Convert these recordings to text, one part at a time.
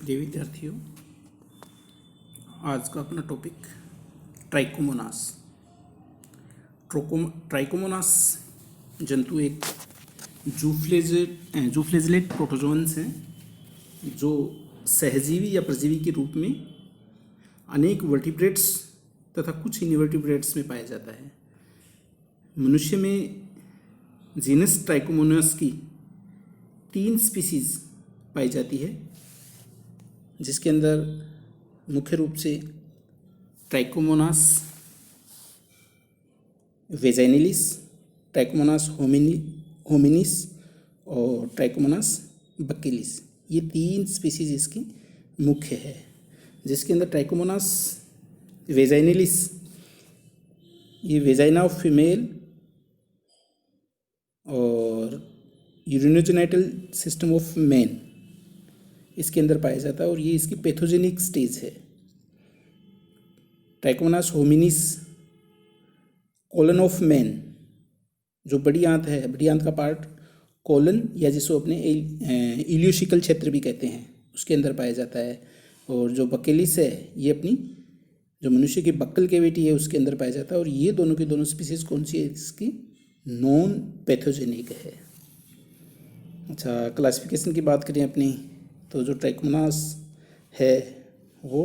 प्रिय विद्यार्थियों, आज का अपना टॉपिक ट्राइकोमोनास। ट्राइकोमोनास जंतु एक जूफ्लेजलेट प्रोटोजोन्स हैं जो सहजीवी या परजीवी के रूप में अनेक वर्टिब्रेट्स तथा कुछ इनवर्टिब्रेट्स में पाया जाता है। मनुष्य में जीनस ट्राइकोमोनास की 3 स्पीसीज पाई जाती है, जिसके अंदर मुख्य रूप से ट्राइकोमोनास वेजाइनलिस, ट्राइकोमोनास होमिनिस और ट्राइकोमोनास बक्केलिस, ये 3 स्पीसीज इसकी मुख्य है। जिसके अंदर ट्राइकोमोनास वेजाइनलिस, ये वेजाइना ऑफ फीमेल और यूरिनोजेनिटल सिस्टम ऑफ मैन इसके अंदर पाया जाता है और ये इसकी पैथोजेनिक स्टेज है। Trichomonas hominis colon of man, जो बड़ी आंत है, बड़ी आंत का पार्ट कोलन या जिसको अपने इलियोशिकल क्षेत्र भी कहते हैं, उसके अंदर पाया जाता है। और जो बक्केलिस है, ये अपनी जो मनुष्य की बक्कल कैविटी है उसके अंदर पाया जाता है। और ये दोनों की दोनों स्पीसीज कौन सी है, इसकी नॉन पैथोजेनिक है। अच्छा, क्लासिफिकेशन की बात करें अपनी, तो जो ट्राइकोमोनास है वो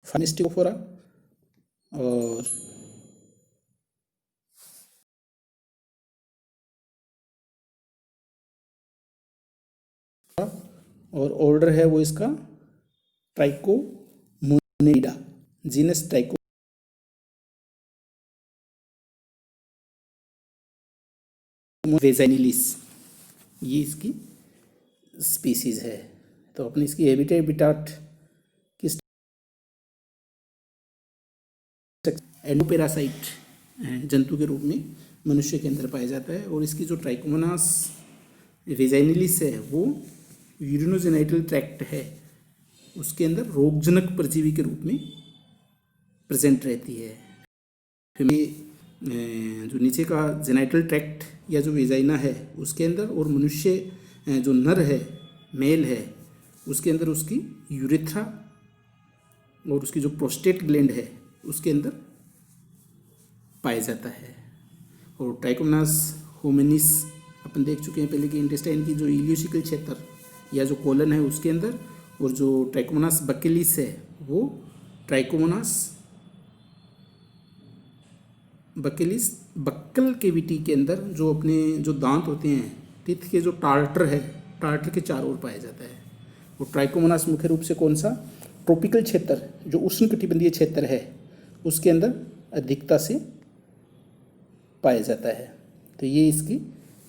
फानिस्टिकोफोरा और ऑर्डर है वो इसका ट्राइकोमोनिडा, जीनस ट्राइको वेजाइनलिस, ये इसकी स्पीसीज है। तो अपनी इसकी हैबिटेट की एंडोपेरासाइट जंतु के रूप में मनुष्य के अंदर पाया जाता है। और इसकी जो ट्राइकोमोनास वेजाइनलिस है वो यूरिनोजेनिटल ट्रैक्ट है, उसके अंदर रोगजनक परजीवी के रूप में प्रेजेंट रहती है। जो नीचे का जेनाइटल ट्रैक्ट या जो वेजाइना है उसके अंदर, और मनुष्य जो नर है, मेल है, उसके अंदर उसकी यूरेथ्रा और उसकी जो प्रोस्टेट ग्लैंड है उसके अंदर पाया जाता है। और ट्राइकोमोनास होमिनिस अपन देख चुके हैं पहले कि इंटेस्टाइन की जो इलियोशिकल क्षेत्र या जो कोलन है उसके अंदर, और जो ट्राइकोमोनास बक्केलिस है वो ट्राइकोमोनास बक्केलिस बक्कल कैविटी के अंदर जो अपने जो दांत होते हैं, टीथ के जो टार्टर है, टार्टर के चारों ओर पाया जाता है। और ट्राइकोमोनास मुख्य रूप से कौन सा, ट्रॉपिकल क्षेत्र, जो उष्णकटिबंधीय क्षेत्र है उसके अंदर अधिकता से पाया जाता है। तो ये इसकी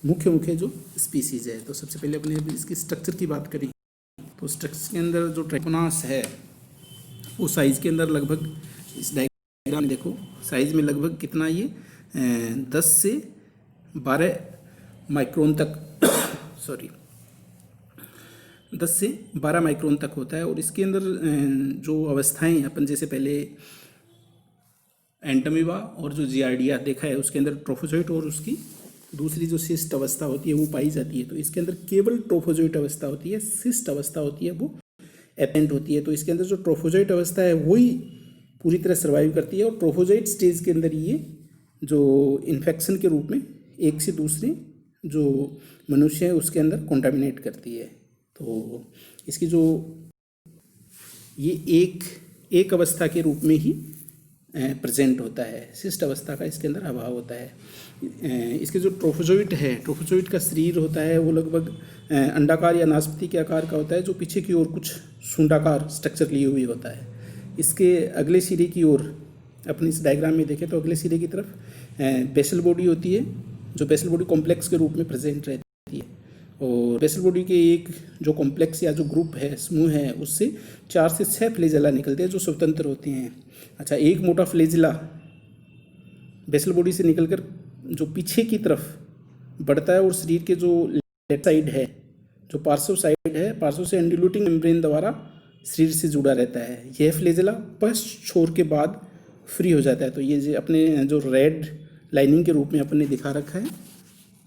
मुख्य जो स्पीसीज है। तो सबसे पहले अपने इसकी स्ट्रक्चर की बात करें तो स्ट्रक्चर के अंदर जो ट्राइकोमोनास है वो साइज़ के अंदर लगभग, इस डायग्राम में देखो साइज़ में लगभग कितना, ये 10 से 12 माइक्रोन तक 10 से 12 माइक्रोन तक होता है। और इसके अंदर जो अवस्थाएं अपन जैसे पहले एंटमीबा और जो जियार्डिया देखा है उसके अंदर ट्रोफोजोइट और उसकी दूसरी जो सिस्ट अवस्था होती है वो पाई जाती है। तो इसके अंदर केवल ट्रोफोजोइट अवस्था होती है, सिस्ट अवस्था होती है वो एबसेंट होती है। तो इसके अंदर जो ट्रोफोजोइट अवस्था है वही पूरी तरह सर्वाइव करती है। और ट्रोफोजोइट स्टेज के अंदर ये जो इन्फेक्शन के रूप में एक से दूसरे जो मनुष्य है उसके अंदर कॉन्टामिनेट करती है। तो इसकी जो ये एक अवस्था के रूप में ही प्रेजेंट होता है, सिस्ट अवस्था का इसके अंदर अभाव होता है। इसके जो ट्रोफोजोइट है, ट्रोफोजोइट का शरीर होता है वो लगभग अंडाकार या नाशपाती के आकार का होता है, जो पीछे की ओर कुछ सूंडाकार स्ट्रक्चर लिए हुए होता है। इसके अगले सिरे की ओर अपनी इस डायग्राम में देखें तो अगले सिरे की तरफ बेसल बॉडी होती है, जो बेसल बॉडी कॉम्प्लेक्स के रूप में प्रेजेंट रहती है। और बेसल बॉडी के एक जो कॉम्प्लेक्स या जो ग्रुप है, समूह है, उससे 4 से 6 फ्लेजेला निकलते हैं जो स्वतंत्र होते हैं। अच्छा, एक मोटा फ्लेजिला बेसल बॉडी से निकलकर जो पीछे की तरफ बढ़ता है और शरीर के जो लेफ्ट साइड है, जो पार्श्व साइड है, पार्श्व से एंडुलेटिंग मेम्ब्रेन द्वारा शरीर से जुड़ा रहता है। यह फ्लेजिला पश्च छोर के बाद फ्री हो जाता है। तो ये अपने जो रेड लाइनिंग के रूप में अपन ने दिखा रखा है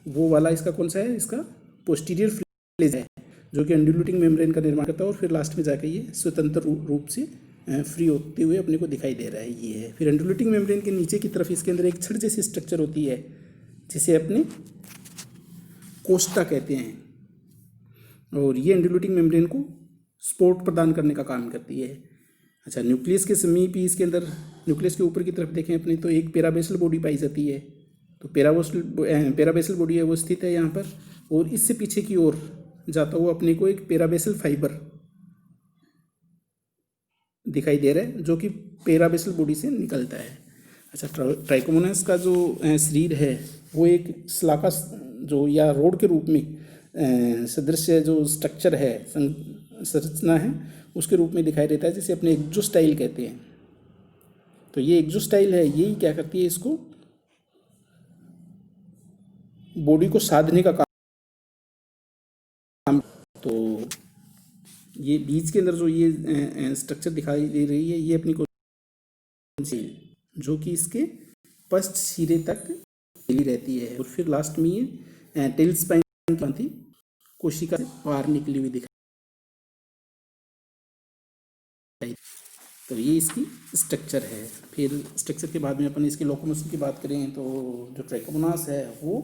वो वाला इसका कौन सा है, इसका पोस्टीरियर है जो कि अनड्यूलेटिंग मेम्ब्रेन का निर्माण करता है और फिर लास्ट में जाकर ये स्वतंत्र रूप से फ्री होते हुए अपने को दिखाई दे रहा है, ये है। फिर अनड्यूलेटिंग मेम्ब्रेन के नीचे की तरफ इसके अंदर एक छड़ जैसी स्ट्रक्चर होती है जिसे अपने कोस्टा कहते हैं, और ये अनड्यूलेटिंग मेम्ब्रेन को सपोर्ट प्रदान करने का काम करती है। अच्छा, न्यूक्लियस के समीप ही इसके अंदर, न्यूक्लियस के ऊपर की तरफ देखें अपने तो एक पैराबेसल बॉडी पाई जाती है। तो पैराबेसल बॉडी है वो स्थित है यहाँ पर, और इससे पीछे की ओर जाता हुआ अपने को एक पैराबेसल फाइबर दिखाई दे रहा है जो कि पैराबेसल बॉडी से निकलता है। अच्छा, ट्राइकोमोनास का जो शरीर है वो एक शलाका जो या रोड के रूप में सदृश जो स्ट्रक्चर है, संरचना है, उसके रूप में दिखाई देता है, जिसे अपने एक्सोस्टाइल कहते हैं। तो ये एक्सोस्टाइल है, यही क्या करती है, इसको बॉडी को साधने का काम। तो ये बीच के अंदर जो ये स्ट्रक्चर दिखाई दे रही है, ये अपनी को जो कि इसके पश्च सिरे तक फैली रहती है, और फिर लास्ट में ये टेल स्पाइन थी कोशिका से बाहर निकली हुई दिखाई। तो ये इसकी स्ट्रक्चर है। फिर स्ट्रक्चर के बाद में अपन इसके लोकोमोशन की बात करें तो जो ट्राइकोमोनास है वो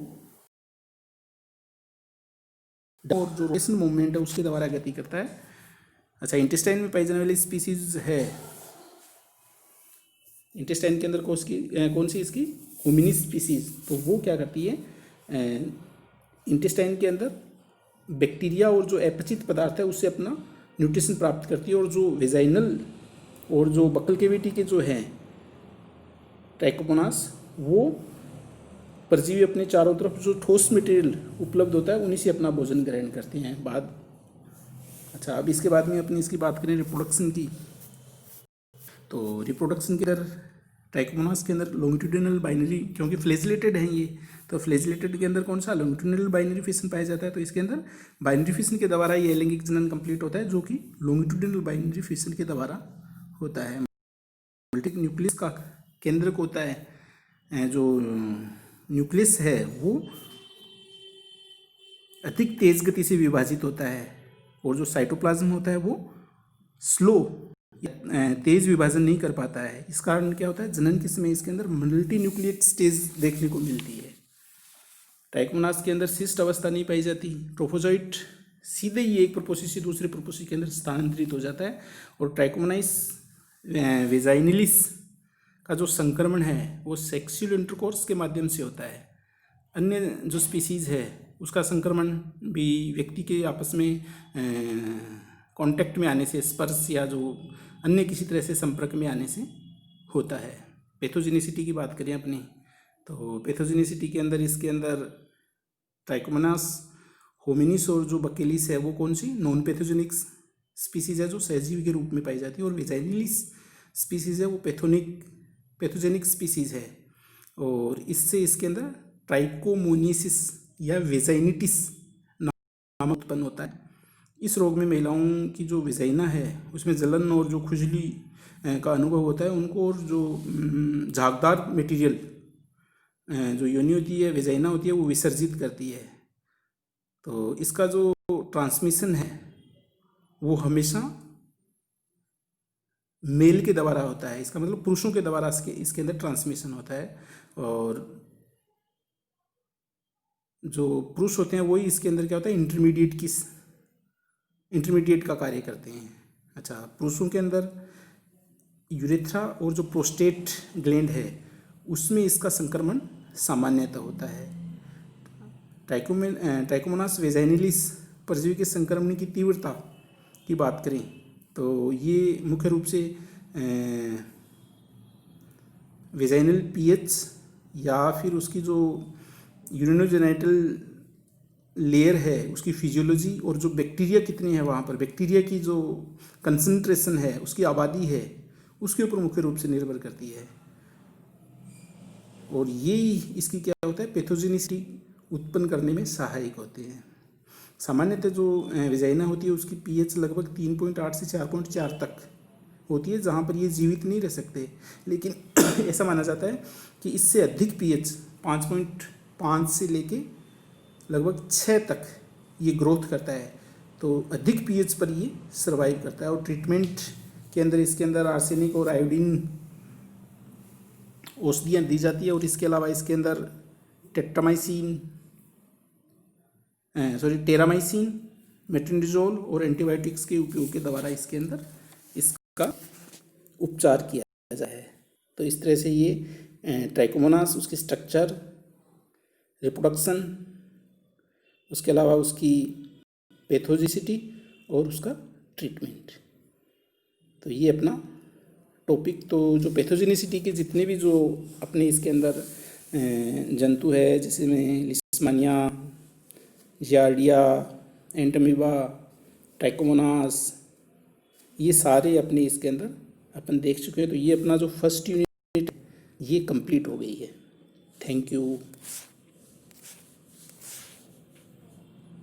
और जो रोटेशन मूवमेंट है उसके द्वारा गति करता है। अच्छा, इंटेस्टाइन में पाई जाने वाली स्पीसीज है, इंटेस्टाइन के अंदर कौन सी इसकी होमिनिस स्पीसीज, तो वो क्या करती है, इंटेस्टाइन के अंदर बैक्टीरिया और जो अपचित पदार्थ है उससे अपना न्यूट्रिशन प्राप्त करती है, और जो वेजाइनल और जो बकल कैविटी के जो हैं ट्राइकोमोनास, वो परजीवी अपने चारों तरफ जो ठोस मटेरियल उपलब्ध होता है उन्हीं से अपना भोजन ग्रहण करते हैं। अच्छा, अब इसके बाद में अपनी इसकी बात करें रिप्रोडक्शन की, तो रिप्रोडक्शन के अंदर ट्राइकोमोनास के अंदर लॉन्गिट्यूडिनल बाइनरी, क्योंकि फ्लैजिलेटेड हैं ये, तो फ्लैजिलेटेड के अंदर कौन सा लॉन्गिट्यूडिनल बाइनरी फिशन पाया जाता है। तो इसके अंदर बाइनरी फिशन के द्वारा ये लैंगिक जनन कंप्लीट होता है, जो कि लॉन्गिट्यूडिनल बाइनरी फिशन के द्वारा होता है। मल्टिक न्यूक्लियस का केंद्रक होता है, जो न्यूक्लियस है वो अधिक तेज गति से विभाजित होता है, और जो साइटोप्लाज्म होता है वो स्लो तेज विभाजन नहीं कर पाता है। इस कारण क्या होता है, जनन के समय इसके अंदर मल्टी न्यूक्लिएट स्टेज देखने को मिलती है। ट्राइकोमोनास के अंदर सिस्ट अवस्था नहीं पाई जाती। ट्रोफोजोइट सीधे ही एक प्रोपोसी से दूसरे प्रोपोसी के अंदर स्थानांतरित हो जाता है, और ट्राइकोमोनाइस वेजाइनलिस का जो संक्रमण है वो सेक्सुअल इंटरकोर्स के माध्यम से होता है। अन्य जो स्पीसीज है उसका संक्रमण भी व्यक्ति के आपस में कांटेक्ट में आने से, स्पर्श या जो अन्य किसी तरह से संपर्क में आने से होता है। पैथोजेनिसिटी की बात करें अपनी, तो पैथोजेनिसिटी के अंदर इसके अंदर ट्राइकोमोनास, होमिनिस और जो बकेलिस है वो कौन सी नॉन पैथोजेनिक स्पीसीज है जो सहजीवी के रूप में पाई जाती है, और वेजाइनलिस स्पीसीज है वो पैथोजेनिक स्पीसीज है, और इससे इसके अंदर ट्राइकोमोनिसिस या वेजाइनिटिस नाम उत्पन्न होता है। इस रोग में महिलाओं की जो वेजाइना है उसमें जलन और जो खुजली का अनुभव होता है उनको, और जो झागदार मटेरियल जो योनि होती है, वेजाइना होती है, वो विसर्जित करती है। तो इसका जो ट्रांसमिशन है वो हमेशा मेल के द्वारा होता है, इसका मतलब पुरुषों के द्वारा इसके अंदर ट्रांसमिशन होता है, और जो पुरुष होते हैं वही इसके अंदर क्या होता है, इंटरमीडिएट का कार्य करते हैं। अच्छा, पुरुषों के अंदर यूरेथ्रा और जो प्रोस्टेट ग्लैंड है उसमें इसका संक्रमण सामान्यतः होता है। ट्राइकोमोनास वेजाइनलिस परजीवी के संक्रमण की तीव्रता की बात करें तो ये मुख्य रूप से वेजाइनल पीएच या फिर उसकी जो यूरिनोजेनिटल लेयर है उसकी फिजियोलॉजी, और जो बैक्टीरिया कितनी है वहाँ पर, बैक्टीरिया की जो कंसंट्रेशन है, उसकी आबादी है, उसके ऊपर मुख्य रूप से निर्भर करती है। और ये इसकी क्या होता है, पैथोजेनिसिटी उत्पन्न करने में सहायक होते हैं। सामान्यतः जो वेजाइना होती है उसकी पीएच लगभग 3.8 से 4.4 तक होती है, जहाँ पर ये जीवित नहीं रह सकते, लेकिन ऐसा माना जाता है कि इससे अधिक पीएच 5.5 से लेके लगभग 6 तक ये ग्रोथ करता है, तो अधिक पीएच पर ये सर्वाइव करता है। और ट्रीटमेंट के अंदर इसके अंदर आर्सेनिक और आयोडीन औषधियाँ दी जाती है, और इसके अलावा इसके अंदर टेरामाइसिन, मेट्रोनिडोजोल और एंटीबायोटिक्स के उपयोग के द्वारा इसके अंदर इसका उपचार किया जाता है। तो इस तरह से ये ट्राइकोमोनास, उसकी स्ट्रक्चर, रिप्रोडक्शन, उसके अलावा उसकी पैथोजेनिसिटी और उसका ट्रीटमेंट, तो ये अपना टॉपिक। तो जो पैथोजेनिसिटी के जितने भी जो अपने इसके अंदर जंतु है, जैसे में लिस्मानिया, जियार्डिया, एंटमीबा, ट्राइकोमोनास, ये सारे अपने इसके अंदर अपन देख चुके हैं। तो ये अपना जो फर्स्ट यूनिट ये कंप्लीट हो गई है। Thank you.